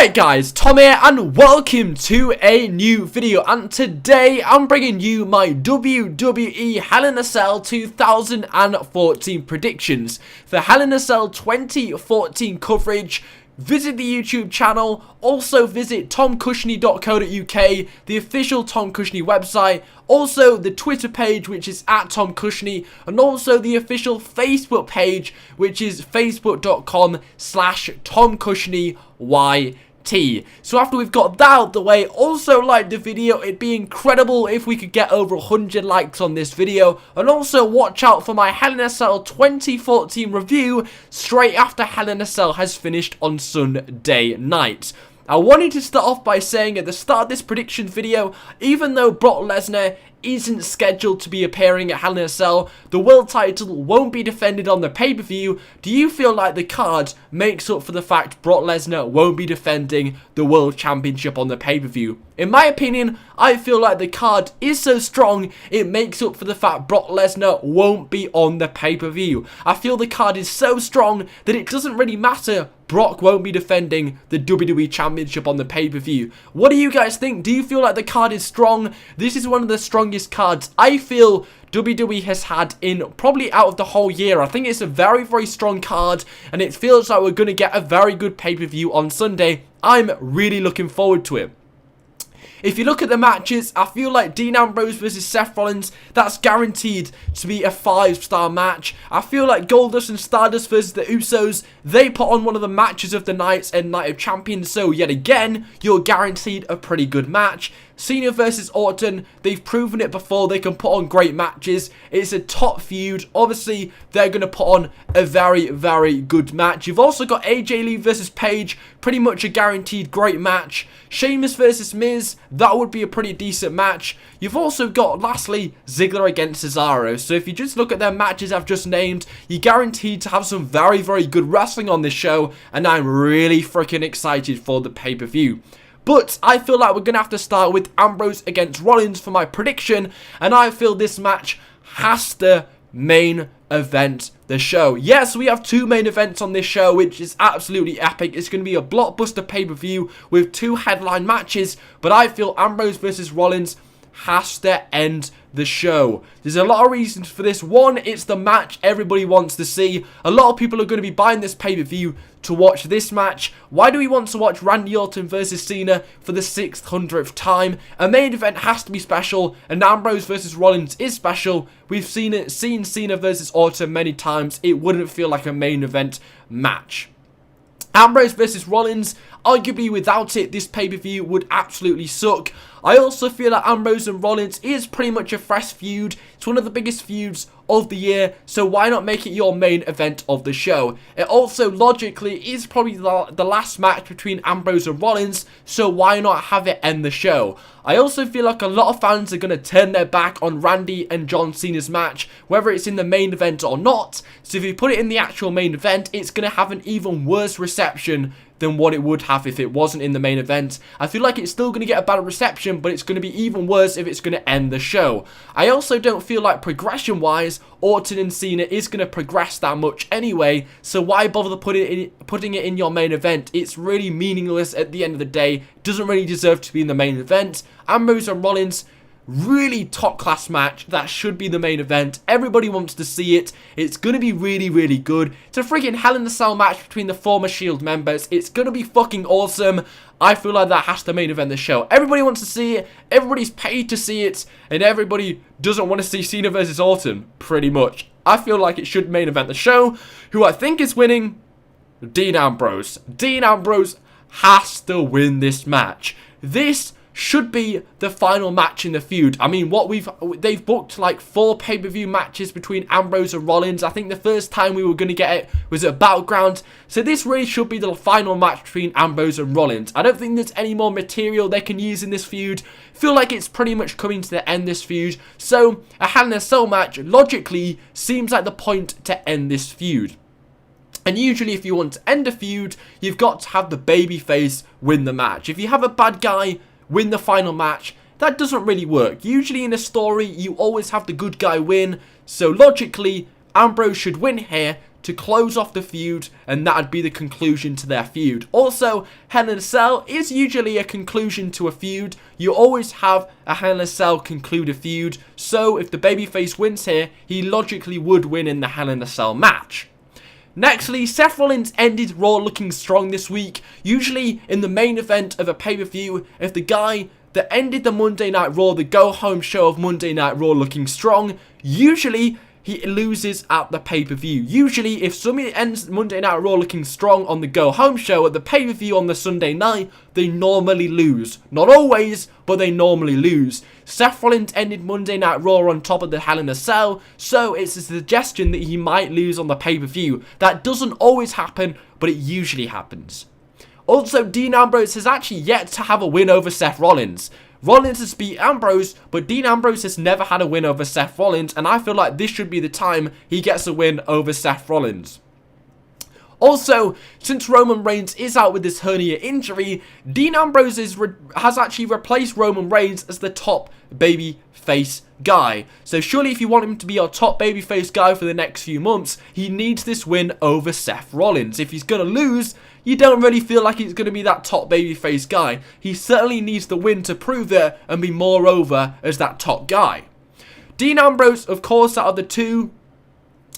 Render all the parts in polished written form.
Alright guys, Tom here and welcome to a new video, and today I'm bringing you my WWE Hell in a Cell 2014 predictions. For Hell in a Cell 2014 coverage, visit the YouTube channel, also visit tomcushnie.co.uk, the official Tom Cushnie website, also the Twitter page which is at Tom Cushnie, and also the official Facebook page which is facebook.com/TomCushnieYT. So after we've got that out the way, also like the video. It'd be incredible if we could get over 100 likes on this video, and also watch out for my Hell in a Cell 2014 review straight after Hell in a Cell has finished on Sunday night. I wanted to start off by saying at the start of this prediction video, even though Brock Lesnar isn't scheduled to be appearing at Hell in a Cell, the world title won't be defended on the pay-per-view. Do you feel like the card makes up for the fact Brock Lesnar won't be defending the world championship on the pay-per-view? In my opinion, I feel like the card is so strong, it makes up for the fact Brock Lesnar won't be on the pay-per-view. I feel the card is so strong that it doesn't really matter. Brock won't be defending the WWE Championship on the pay-per-view. What do you guys think? Do you feel like the card is strong? This is one of the strongest cards I feel WWE has had in probably out of the whole year. I think it's a very, very strong card, and it feels like we're going to get a very good pay-per-view on Sunday. I'm really looking forward to it. If you look at the matches, I feel like Dean Ambrose versus Seth Rollins, that's guaranteed to be a 5-star match. I feel like Goldust and Stardust versus the Usos, they put on one of the matches of the night and Night of Champions, so yet again, you're guaranteed a pretty good match. Cena versus Orton, they've proven it before, they can put on great matches. It's a top feud. Obviously, they're going to put on a very, very good match. You've also got AJ Lee versus Paige, pretty much a guaranteed great match. Sheamus versus Miz, that would be a pretty decent match. You've also got, lastly, Ziggler against Cesaro. So if you just look at their matches I've just named, you're guaranteed to have some very, very good wrestling on this show, and I'm really freaking excited for the pay-per-view. But I feel like we're going to have to start with Ambrose against Rollins for my prediction, and I feel this match has to main event the show. Yes, we have two main events on this show, which is absolutely epic. It's going to be a blockbuster pay-per-view with two headline matches, but I feel Ambrose versus Rollins has to end the show. There's a lot of reasons for this. One, it's the match everybody wants to see. A lot of people are going to be buying this pay-per-view to watch this match. Why do we want to watch Randy Orton versus Cena for the 600th time? A main event has to be special, and Ambrose versus Rollins is special. We've seen Cena versus Orton many times. It wouldn't feel like a main event match. Ambrose versus Rollins, arguably without it, this pay-per-view would absolutely suck. I also feel that Ambrose and Rollins is pretty much a fresh feud. It's one of the biggest feuds of the year, so why not make it your main event of the show? It also logically is probably the last match between Ambrose and Rollins, so why not have it end the show? I also feel like a lot of fans are going to turn their back on Randy and John Cena's match, whether it's in the main event or not. So if you put it in the actual main event, it's going to have an even worse reception than what it would have if it wasn't in the main event. I feel like it's still going to get a bad reception, but it's going to be even worse if it's going to end the show. I also don't feel like progression-wise, Orton and Cena is going to progress that much anyway, so why bother putting it in your main event? It's really meaningless at the end of the day. Doesn't really deserve to be in the main event. Ambrose and Rollins, really top class match that should be the main event. Everybody wants to see it. It's going to be really, really good. It's a freaking Hell in a Cell match between the former Shield members. It's going to be fucking awesome. I feel like that has to main event the show. Everybody wants to see it. Everybody's paid to see it. And everybody doesn't want to see Cena versus Orton, pretty much. I feel like it should main event the show. Who I think is winning? Dean Ambrose. Dean Ambrose has to win this match. This should be the final match in the feud. I mean, they've booked like 4 pay-per-view matches between Ambrose and Rollins. I think the first time we were going to get it was at Battleground. So this really should be the final match between Ambrose and Rollins. I don't think there's any more material they can use in this feud. Feel like it's pretty much coming to the end this feud. So a Hell in a Cell match logically seems like the point to end this feud. And usually if you want to end a feud, you've got to have the babyface win the match. If you have a bad guy win the final match, that doesn't really work. Usually in a story, you always have the good guy win. So logically, Ambrose should win here to close off the feud, and that'd be the conclusion to their feud. Also, Hell in a Cell is usually a conclusion to a feud. You always have a Hell in a Cell conclude a feud, so if the babyface wins here, he logically would win in the Hell in a Cell match. Nextly, Seth Rollins ended Raw looking strong this week. Usually in the main event of a pay-per-view, if the guy that ended the Monday Night Raw, the go-home show of Monday Night Raw looking strong, usually he loses at the pay-per-view. Usually, if somebody ends Monday Night Raw looking strong on the go-home show at the pay-per-view on the Sunday night, they normally lose. Not always, but they normally lose. Seth Rollins ended Monday Night Raw on top of the Hell in a Cell, so it's a suggestion that he might lose on the pay-per-view. That doesn't always happen, but it usually happens. Also, Dean Ambrose has actually yet to have a win over Seth Rollins. Rollins has beat Ambrose, but Dean Ambrose has never had a win over Seth Rollins, and I feel like this should be the time he gets a win over Seth Rollins. Also, since Roman Reigns is out with this hernia injury, Dean Ambrose has actually replaced Roman Reigns as the top babyface guy. So surely if you want him to be your top babyface guy for the next few months, he needs this win over Seth Rollins. If he's going to lose, you don't really feel like he's going to be that top babyface guy. He certainly needs the win to prove it and be more over as that top guy. Dean Ambrose, of course, out of the two,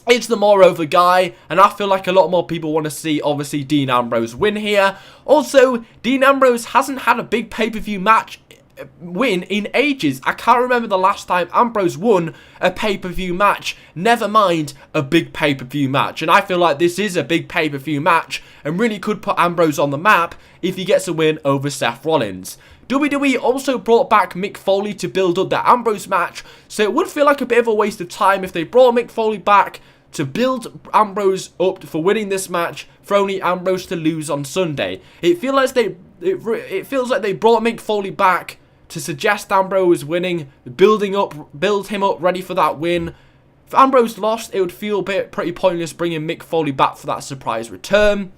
is the more over guy, and I feel like a lot more people want to see, obviously, Dean Ambrose win here. Also, Dean Ambrose hasn't had a big pay-per-view match win in ages. I can't remember the last time Ambrose won a pay-per-view match, never mind a big pay-per-view match, and I feel like this is a big pay-per-view match and really could put Ambrose on the map if he gets a win over Seth Rollins. WWE also brought back Mick Foley to build up the Ambrose match, so it would feel like a bit of a waste of time if they brought Mick Foley back to build Ambrose up for winning this match for only Ambrose to lose on Sunday. It feels like they brought Mick Foley back to suggest Ambrose winning, build him up ready for that win. If Ambrose lost, it would feel pretty pointless bringing Mick Foley back for that surprise return.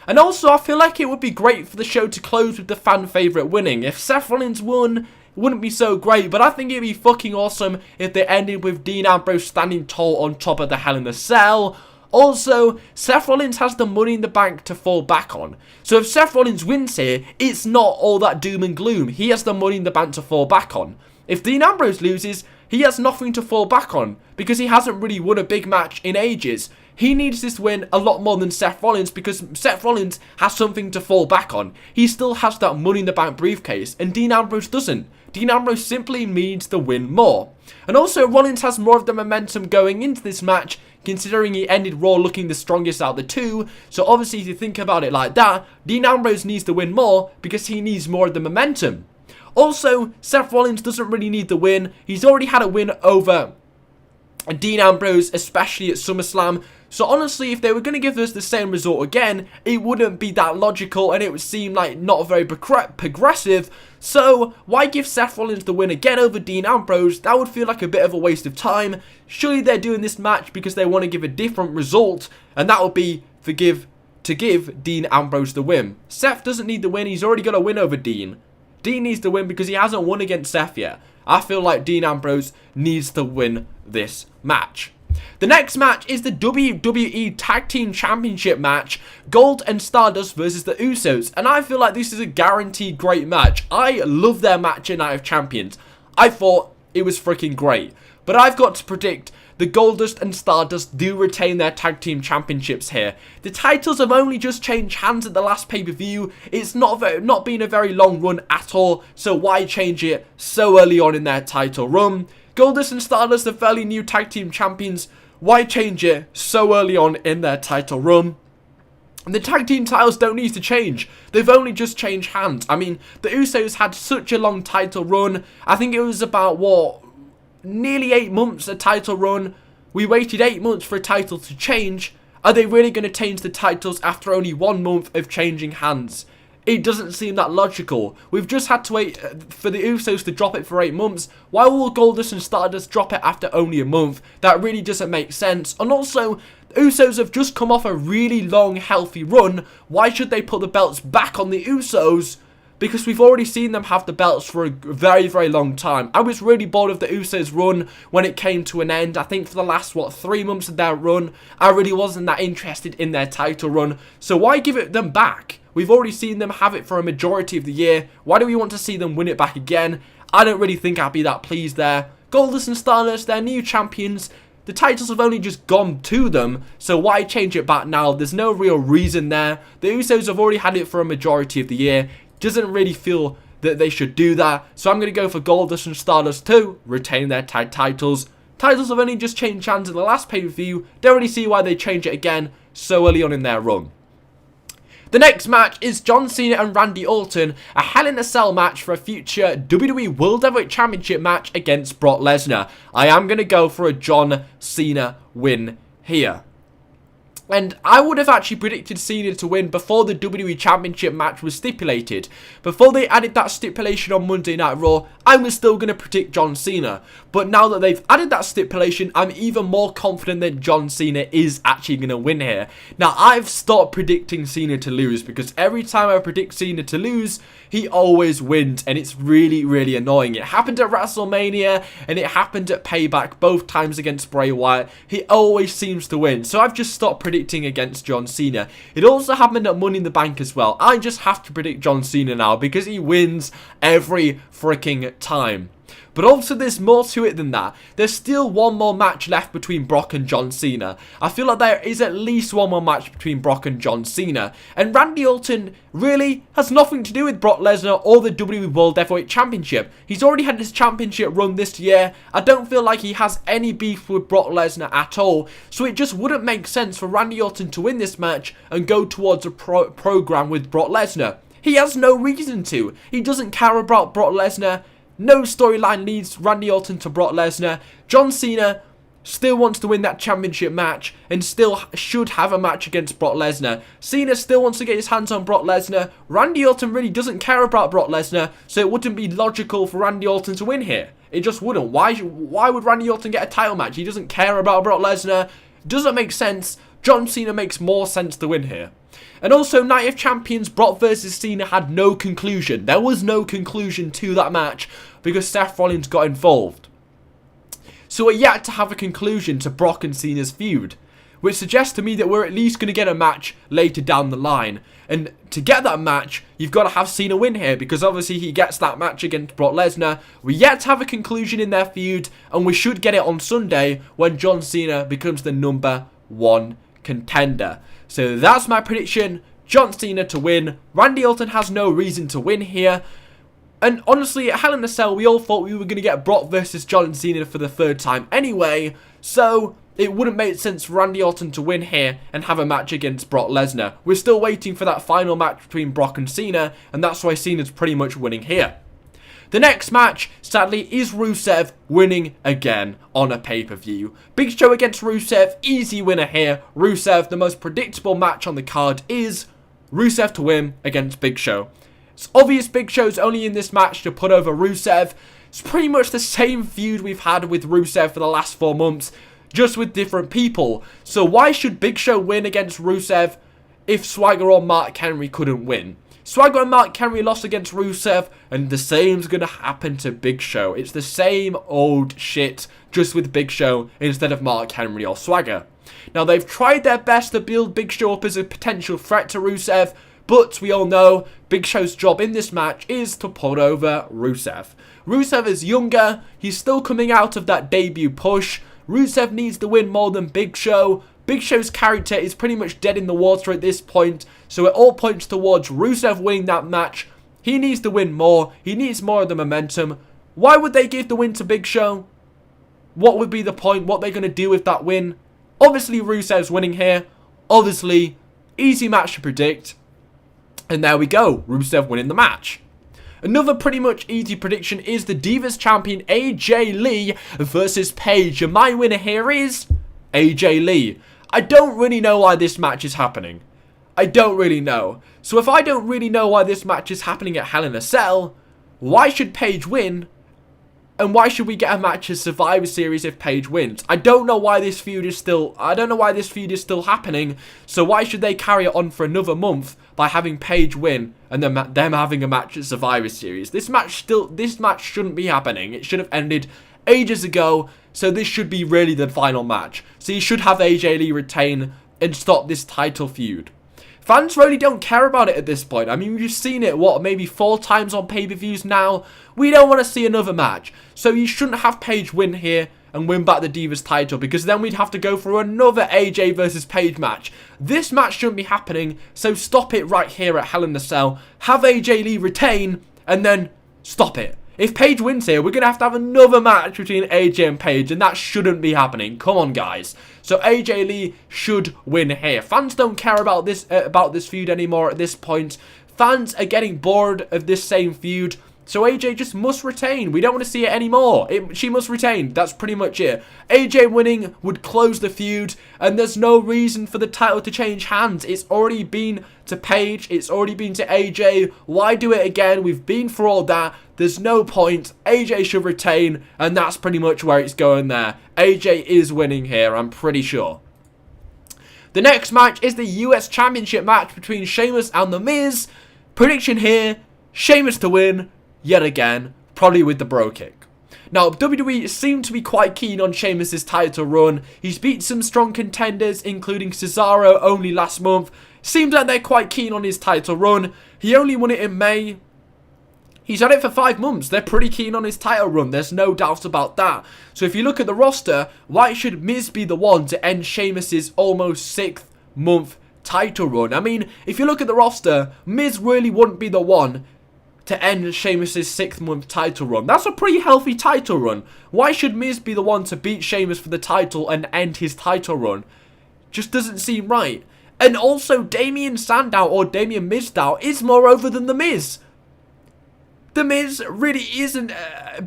And also, I feel like it would be great for the show to close with the fan favourite winning. If Seth Rollins won, it wouldn't be so great, but I think it'd be fucking awesome if they ended with Dean Ambrose standing tall on top of the Hell in a Cell. Also, Seth Rollins has the Money in the Bank to fall back on. So if Seth Rollins wins here, it's not all that doom and gloom. He has the Money in the Bank to fall back on. If Dean Ambrose loses, he has nothing to fall back on because he hasn't really won a big match in ages. He needs this win a lot more than Seth Rollins because Seth Rollins has something to fall back on. He still has that Money in the Bank briefcase and Dean Ambrose doesn't. Dean Ambrose simply needs the win more. And also, Rollins has more of the momentum going into this match, considering he ended Raw looking the strongest out of the two. So obviously, if you think about it like that, Dean Ambrose needs to win more because he needs more of the momentum. Also, Seth Rollins doesn't really need the win. He's already had a win over Dean Ambrose, especially at SummerSlam. So honestly, if they were going to give us the same result again, it wouldn't be that logical and it would seem like not very progressive. So why give Seth Rollins the win again over Dean Ambrose? That would feel like a bit of a waste of time. Surely they're doing this match because they want to give a different result, and that would be to give Dean Ambrose the win. Seth doesn't need the win, he's already got a win over Dean. Dean needs the win because he hasn't won against Seth yet. I feel like Dean Ambrose needs to win this match. The next match is the WWE Tag Team Championship match, Gold and Stardust versus the Usos, and I feel like this is a guaranteed great match. I love their match in Night of Champions. I thought it was freaking great, but I've got to predict the Goldust and Stardust do retain their Tag Team Championships here. The titles have only just changed hands at the last pay-per-view. It's not been a very long run at all, so why change it so early on in their title run? Goldust and Stardust are fairly new Tag Team Champions. Why change it so early on in their title run? And the tag team titles don't need to change. They've only just changed hands. I mean, the Usos had such a long title run. I think it was about, nearly 8 months a title run. We waited 8 months for a title to change. Are they really going to change the titles after only 1 month of changing hands? It doesn't seem that logical. We've just had to wait for the Usos to drop it for 8 months. Why will Goldust and Stardust drop it after only a month? That really doesn't make sense. And also, the Usos have just come off a really long, healthy run. Why should they put the belts back on the Usos because we've already seen them have the belts for a very, very long time. I was really bored of the Usos run when it came to an end. I think for the last, 3 months of their run, I really wasn't that interested in their title run. So why give it them back? We've already seen them have it for a majority of the year. Why do we want to see them win it back again? I don't really think I'd be that pleased there. Goldust and Stardust, they're new champions. The titles have only just gone to them, so why change it back now? There's no real reason there. The Usos have already had it for a majority of the year. Doesn't really feel that they should do that. So I'm going to go for Goldust and Stardust to retain their tag titles. Titles have only just changed hands in the last pay-per-view. Don't really see why they change it again so early on in their run. The next match is John Cena and Randy Orton, a Hell in a Cell match for a future WWE World Heavyweight Championship match against Brock Lesnar. I am going to go for a John Cena win here. And I would have actually predicted Cena to win before the WWE Championship match was stipulated. Before they added that stipulation on Monday Night Raw, I was still going to predict John Cena. But now that they've added that stipulation, I'm even more confident that John Cena is actually going to win here. Now, I've stopped predicting Cena to lose because every time I predict Cena to lose, he always wins. And it's really, really annoying. It happened at WrestleMania and it happened at Payback both times against Bray Wyatt. He always seems to win. So I've just stopped predicting against John Cena. It also happened at Money in the Bank as well. I just have to predict John Cena now because he wins every freaking time. But also there's more to it than that. There's still one more match left between Brock and John Cena. I feel like there is at least one more match between Brock and John Cena. And Randy Orton really has nothing to do with Brock Lesnar or the WWE World Heavyweight Championship. He's already had his championship run this year. I don't feel like he has any beef with Brock Lesnar at all. So it just wouldn't make sense for Randy Orton to win this match and go towards a program with Brock Lesnar. He has no reason to. He doesn't care about Brock Lesnar. No storyline leads Randy Orton to Brock Lesnar. John Cena still wants to win that championship match and still should have a match against Brock Lesnar. Cena still wants to get his hands on Brock Lesnar. Randy Orton really doesn't care about Brock Lesnar, so it wouldn't be logical for Randy Orton to win here. It just wouldn't. Why would Randy Orton get a title match? He doesn't care about Brock Lesnar. Doesn't make sense. John Cena makes more sense to win here. And also, Night of Champions, Brock versus Cena had no conclusion. There was no conclusion to that match because Seth Rollins got involved. So we're yet to have a conclusion to Brock and Cena's feud, which suggests to me that we're at least going to get a match later down the line. And to get that match, you've got to have Cena win here because obviously he gets that match against Brock Lesnar. We're yet to have a conclusion in their feud, and we should get it on Sunday when John Cena becomes the #1 contender. So that's my prediction. John Cena to win. Randy Orton has no reason to win here. And honestly, at Hell in a Cell, we all thought we were going to get Brock versus John Cena for the 3rd time anyway. So it wouldn't make sense for Randy Orton to win here and have a match against Brock Lesnar. We're still waiting for that final match between Brock and Cena, and that's why Cena's pretty much winning here. The next match, sadly, is Rusev winning again on a pay-per-view. Big Show against Rusev, easy winner here. Rusev, the most predictable match on the card is Rusev to win against Big Show. It's obvious Big Show's only in this match to put over Rusev. It's pretty much the same feud we've had with Rusev for the last 4 months, just with different people. So why should Big Show win against Rusev if Swagger or Mark Henry couldn't win? Swagger and Mark Henry lost against Rusev, and the same's going to happen to Big Show. It's the same old shit, just with Big Show instead of Mark Henry or Swagger. Now, they've tried their best to build Big Show up as a potential threat to Rusev, but we all know Big Show's job in this match is to put over Rusev. Rusev is younger, he's still coming out of that debut push. Rusev needs to win more than Big Show. Big Show's character is pretty much dead in the water at this point, so it all points towards Rusev winning that match. He needs to win more. He needs more of the momentum. Why would they give the win to Big Show? What would be the point? What are they going to do with that win? Obviously, Rusev's winning here. Obviously, easy match to predict. And there we go. Rusev winning the match. Another pretty much easy prediction is the Divas champion AJ Lee versus Paige. And my winner here is AJ Lee. I don't really know why this match is happening. I don't really know. So if I don't really know why this match is happening at Hell in a Cell, why should Paige win And why should we get a match at Survivor Series if Paige wins? I don't know why this feud is still happening. So why should they carry it on for another month by having Paige win and then them having a match at Survivor Series? This match shouldn't be happening. It should have ended ages ago. So this should be really the final match. So you should have AJ Lee retain and stop this title feud. Fans really don't care about it at this point. I mean, we've seen it, maybe 4 times on pay-per-views now. We don't want to see another match. So you shouldn't have Paige win here and win back the Divas title, because then we'd have to go through another AJ versus Paige match. This match shouldn't be happening, so stop it right here at Hell in a Cell. Have AJ Lee retain, and then stop it. If Paige wins here, we're going to have another match between AJ and Paige, and that shouldn't be happening. Come on, guys. So AJ Lee should win here. Fans don't care about this feud anymore at this point. Fans are getting bored of this same feud. So AJ just must retain. We don't want to see it anymore. She must retain. That's pretty much it. AJ winning would close the feud, and there's no reason for the title to change hands. It's already been to Paige. It's already been to AJ. Why do it again? We've been through all that. There's no point. AJ should retain, and that's pretty much where it's going there. AJ is winning here, I'm pretty sure. The next match is the US Championship match between Sheamus and The Miz. Prediction here, Sheamus to win. Yet again, probably with the bro kick. Now, WWE seem to be quite keen on Sheamus' title run. He's beat some strong contenders, including Cesaro only last month. Seems like they're quite keen on his title run. He only won it in May. He's had it for 5 months. They're pretty keen on his title run. There's no doubt about that. So if you look at the roster, why should Miz be the one to end Sheamus' almost 6th month title run? I mean, if you look at the roster, Miz really wouldn't be the one to end Sheamus' 6th month title run. That's a pretty healthy title run. Why should Miz be the one to beat Sheamus for the title and end his title run? Just doesn't seem right. And also, Damien Sandow or Damien Mizdow is more over than The Miz. The Miz really isn't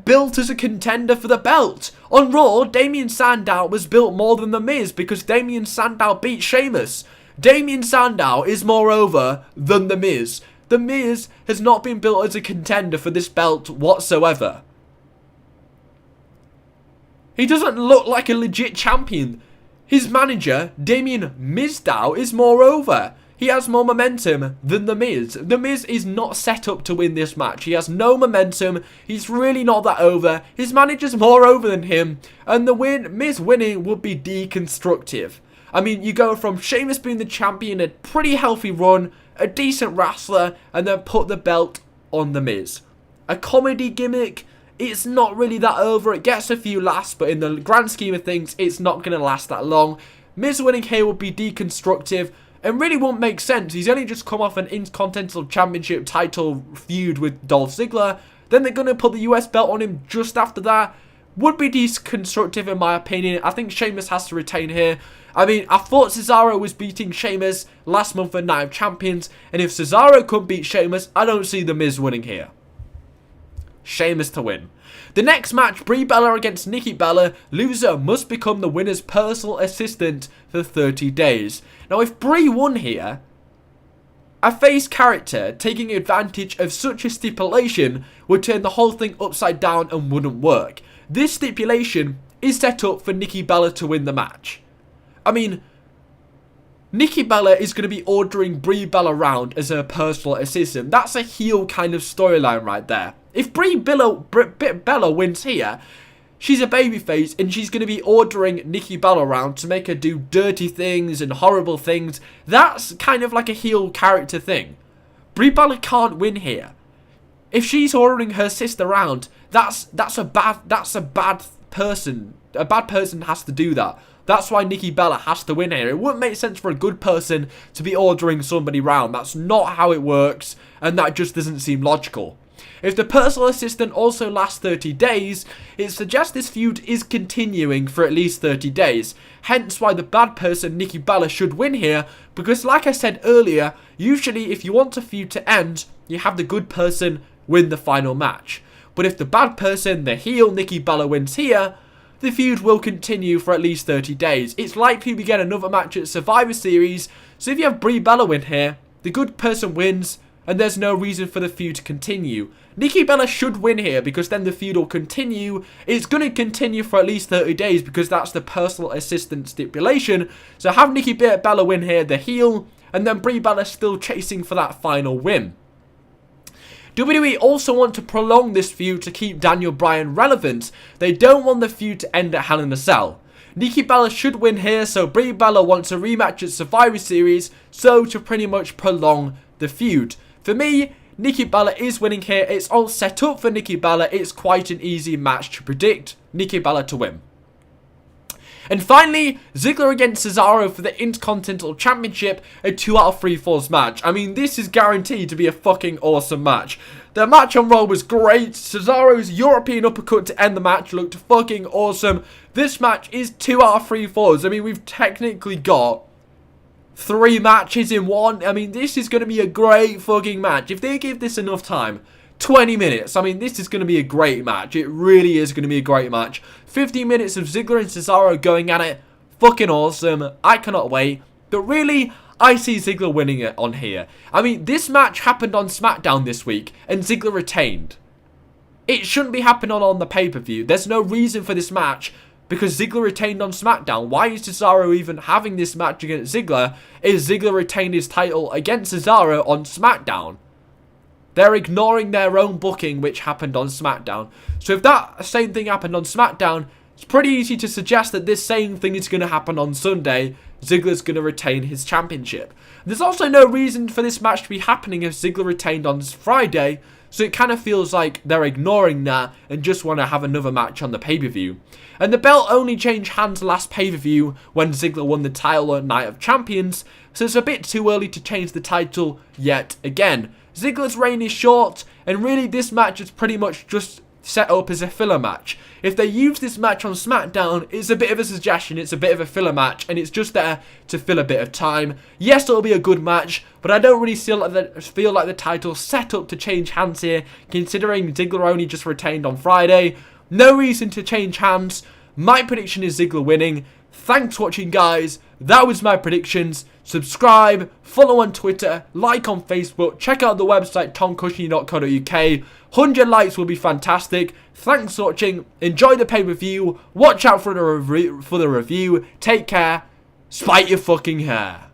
built as a contender for the belt. On Raw, Damien Sandow was built more than The Miz because Damien Sandow beat Sheamus. Damien Sandow is more over than The Miz. The Miz has not been built as a contender for this belt whatsoever. He doesn't look like a legit champion. His manager, Damien Mizdow, is more over. He has more momentum than The Miz. The Miz is not set up to win this match. He has no momentum. He's really not that over. His manager's more over than him. And the Miz winning would be deconstructive. I mean, you go from Sheamus being the champion, a pretty healthy run, a decent wrestler, and then put the belt on The Miz. A comedy gimmick, it's not really that over. It gets a few laughs, but in the grand scheme of things, it's not going to last that long. Miz winning here would be deconstructive and really won't make sense. He's only just come off an Intercontinental Championship title feud with Dolph Ziggler. Then they're going to put the US belt on him just after that. Would be deconstructive in my opinion. I think Sheamus has to retain here. I mean, I thought Cesaro was beating Sheamus last month at Night of Champions. And if Cesaro couldn't beat Sheamus, I don't see The Miz winning here. Sheamus to win. The next match, Brie Bella against Nikki Bella. Loser must become the winner's personal assistant for 30 days. Now, if Brie won here, a face character taking advantage of such a stipulation would turn the whole thing upside down and wouldn't work. This stipulation is set up for Nikki Bella to win the match. I mean, Nikki Bella is going to be ordering Brie Bella around as her personal assistant. That's a heel kind of storyline right there. If Brie Bella wins here, she's a babyface and she's going to be ordering Nikki Bella around to make her do dirty things and horrible things. That's kind of like a heel character thing. Brie Bella can't win here. If she's ordering her sister around, that's a bad person. A bad person has to do that. That's why Nikki Bella has to win here. It wouldn't make sense for a good person to be ordering somebody round. That's not how it works, and that just doesn't seem logical. If the personal assistant also lasts 30 days, it suggests this feud is continuing for at least 30 days. Hence why the bad person, Nikki Bella, should win here, because like I said earlier, usually if you want a feud to end, you have the good person win the final match. But if the bad person, the heel Nikki Bella, wins here, the feud will continue for at least 30 days. It's likely we get another match at Survivor Series, so if you have Brie Bella win here, the good person wins, and there's no reason for the feud to continue. Nikki Bella should win here because then the feud will continue. It's going to continue for at least 30 days because that's the personal assistant stipulation. So have Nikki Bella win here, the heel, and then Brie Bella still chasing for that final win. WWE also want to prolong this feud to keep Daniel Bryan relevant. They don't want the feud to end at Hell in a Cell. Nikki Bella should win here, so Brie Bella wants a rematch at Survivor Series, so to pretty much prolong the feud. For me, Nikki Bella is winning here. It's all set up for Nikki Bella. It's quite an easy match to predict. Nikki Bella to win. And finally, Ziggler against Cesaro for the Intercontinental Championship, a 2 out of 3 falls match. I mean, this is guaranteed to be a fucking awesome match. The match on Raw was great. Cesaro's European uppercut to end the match looked fucking awesome. This match is 2 out of 3 falls. I mean, we've technically got 3 matches in one. I mean, this is going to be a great fucking match. If they give this enough time, 20 minutes. I mean, this is going to be a great match. It really is going to be a great match. 15 minutes of Ziggler and Cesaro going at it. Fucking awesome. I cannot wait. But really, I see Ziggler winning it on here. I mean, this match happened on SmackDown this week, and Ziggler retained. It shouldn't be happening on the pay-per-view. There's no reason for this match because Ziggler retained on SmackDown. Why is Cesaro even having this match against Ziggler if Ziggler retained his title against Cesaro on SmackDown? They're ignoring their own booking, which happened on SmackDown. So if that same thing happened on SmackDown, it's pretty easy to suggest that this same thing is going to happen on Sunday. Ziggler's going to retain his championship. There's also no reason for this match to be happening if Ziggler retained on Friday, so it kind of feels like they're ignoring that and just want to have another match on the pay-per-view. And the belt only changed hands last pay-per-view when Ziggler won the title at Night of Champions, so it's a bit too early to change the title yet again. Ziggler's reign is short, and really this match is pretty much just set up as a filler match. If they use this match on SmackDown, it's a bit of a suggestion, it's a bit of a filler match, and it's just there to fill a bit of time. Yes, it'll be a good match, but I don't really feel like the title's set up to change hands here, considering Ziggler only just retained on Friday. No reason to change hands. My prediction is Ziggler winning. Thanks for watching, guys. That was my predictions. Subscribe, follow on Twitter, like on Facebook, check out the website tomcushnie.co.uk. 100 likes will be fantastic. Thanks for watching. Enjoy the pay-per-view. Watch out for the review. Take care. Spite your fucking hair.